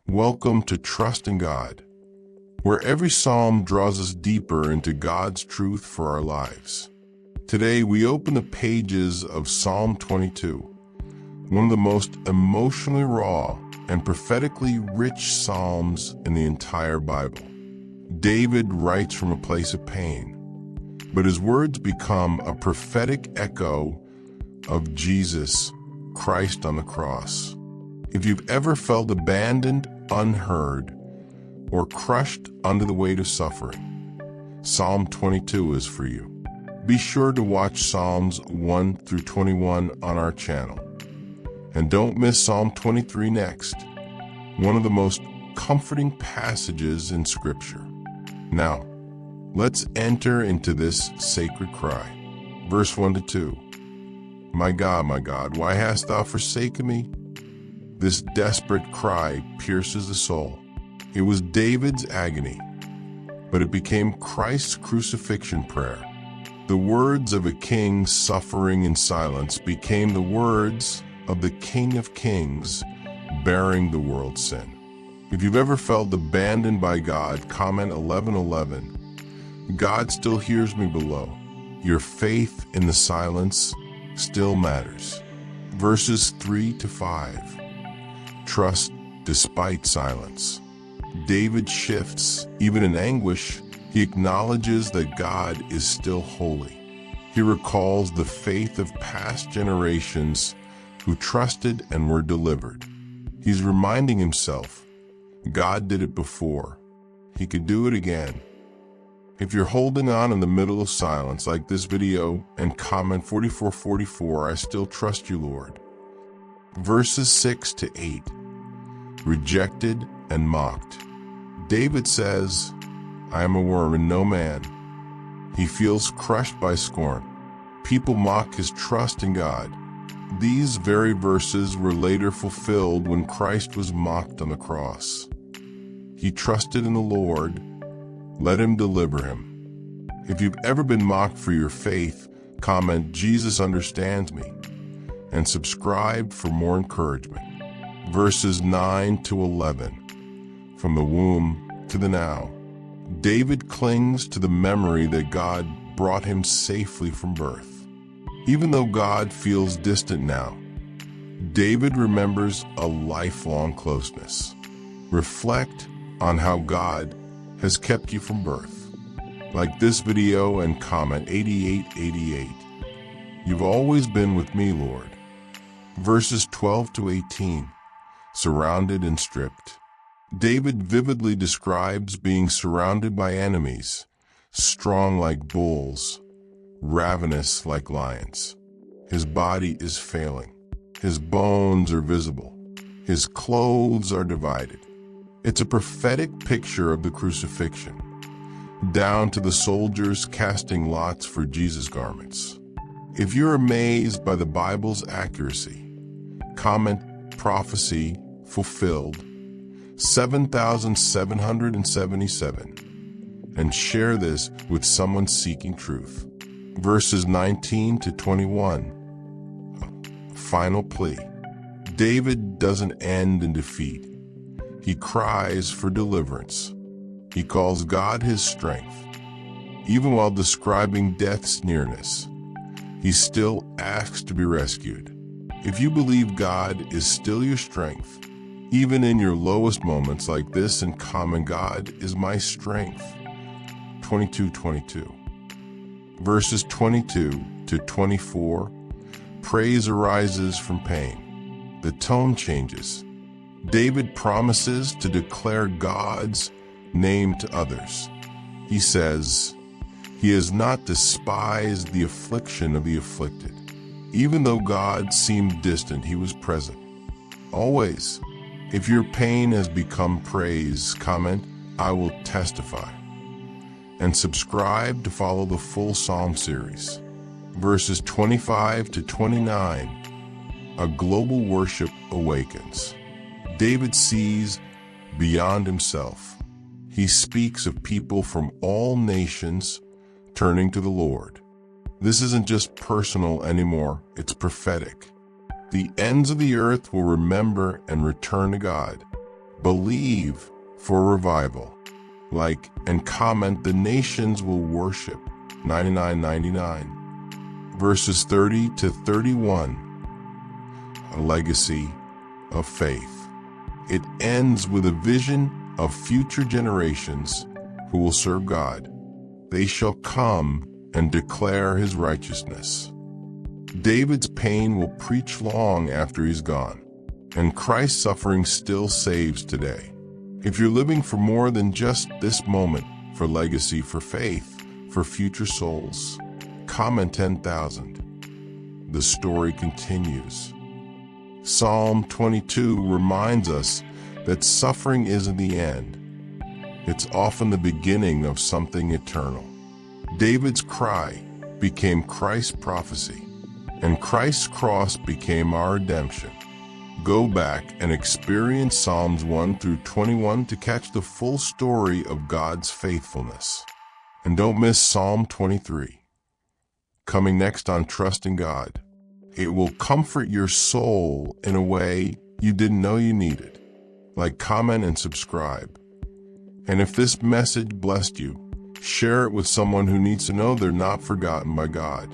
Welcome to Trust in God, where every psalm draws us deeper into God's truth for our lives. Today, we open the pages of Psalm 22, one of the most emotionally raw and prophetically rich psalms in the entire Bible. David writes from a place of pain, but his words become a prophetic echo of Jesus Christ on the cross. If you've ever felt abandoned, unheard, or crushed under the weight of suffering, Psalm 22 is for you. Be sure to watch Psalms 1 through 21 on our channel. And don't miss Psalm 23 next, one of the most comforting passages in Scripture. Now, let's enter into this sacred cry. Verse 1 to 2. My God, why hast thou forsaken me? This desperate cry pierces the soul. It was David's agony, but it became Christ's crucifixion prayer. The words of a king suffering in silence became the words of the King of Kings bearing the world's sin. If you've ever felt abandoned by God, comment 11:11. God still hears me below. Your faith in the silence still matters. Verses 3 to 5. Trust despite silence. David shifts. Even in anguish, he acknowledges that God is still holy. He recalls the faith of past generations who trusted and were delivered. He's reminding himself, God did it before. He could do it again. If you're holding on in the middle of silence like this video and comment 44:44, I still trust you, Lord. Verses 6 to 8. Rejected and mocked. David says, I am a worm and no man. He feels crushed by scorn. People mock his trust in God. These very verses were later fulfilled when Christ was mocked on the cross. He trusted in the Lord. Let him deliver him. If you've ever been mocked for your faith, comment Jesus understands me and subscribe for more encouragement. Verses 9 to 11. From the womb to the now. David clings to the memory that God brought him safely from birth. Even though God feels distant now, David remembers a lifelong closeness. Reflect on how God has kept you from birth. Like this video and comment 8888. You've always been with me, Lord. Verses 12 to 18. Surrounded and stripped. David vividly describes being surrounded by enemies, strong like bulls, ravenous like lions. His body is failing. His bones are visible. His clothes are divided. It's a prophetic picture of the crucifixion, down to the soldiers casting lots for Jesus' garments. If you're amazed by the Bible's accuracy, comment prophecy fulfilled 7,777 and share this with someone seeking truth. Verses 19 to 21. Final plea. David doesn't end in defeat. He cries for deliverance. He calls God his strength. Even while describing death's nearness, he still asks to be rescued. If you believe God is still your strength, even in your lowest moments like this, and comment God is my strength. 22:22. Verses 22 to 24. Praise arises from pain. The tone changes. David promises to declare God's name to others. He says, He has not despised the affliction of the afflicted. Even though God seemed distant, He was present. Always. If your pain has become praise, comment, I will testify. And subscribe to follow the full Psalm series. Verses 25 to 29. A global worship awakens. David sees beyond himself. He speaks of people from all nations turning to the Lord. This isn't just personal anymore, it's prophetic. The ends of the earth will remember and return to God. Believe for revival. Like and comment "The nations will worship." 99.99. Verses 30 to 31. A legacy of faith. It ends with a vision of future generations who will serve God. They shall come and declare his righteousness. David's pain will preach long after he's gone, and Christ's suffering still saves today. If you're living for more than just this moment, for legacy, for faith, for future souls, comment 10,000. The story continues. Psalm 22 reminds us that suffering isn't the end. It's often the beginning of something eternal. David's cry became Christ's prophecy, and Christ's cross became our redemption. Go back and experience Psalms 1 through 21 to catch the full story of God's faithfulness. And don't miss Psalm 23. Coming next on Trusting God. It will comfort your soul in a way you didn't know you needed. Like, comment, and subscribe. And if this message blessed you, share it with someone who needs to know they're not forgotten by God.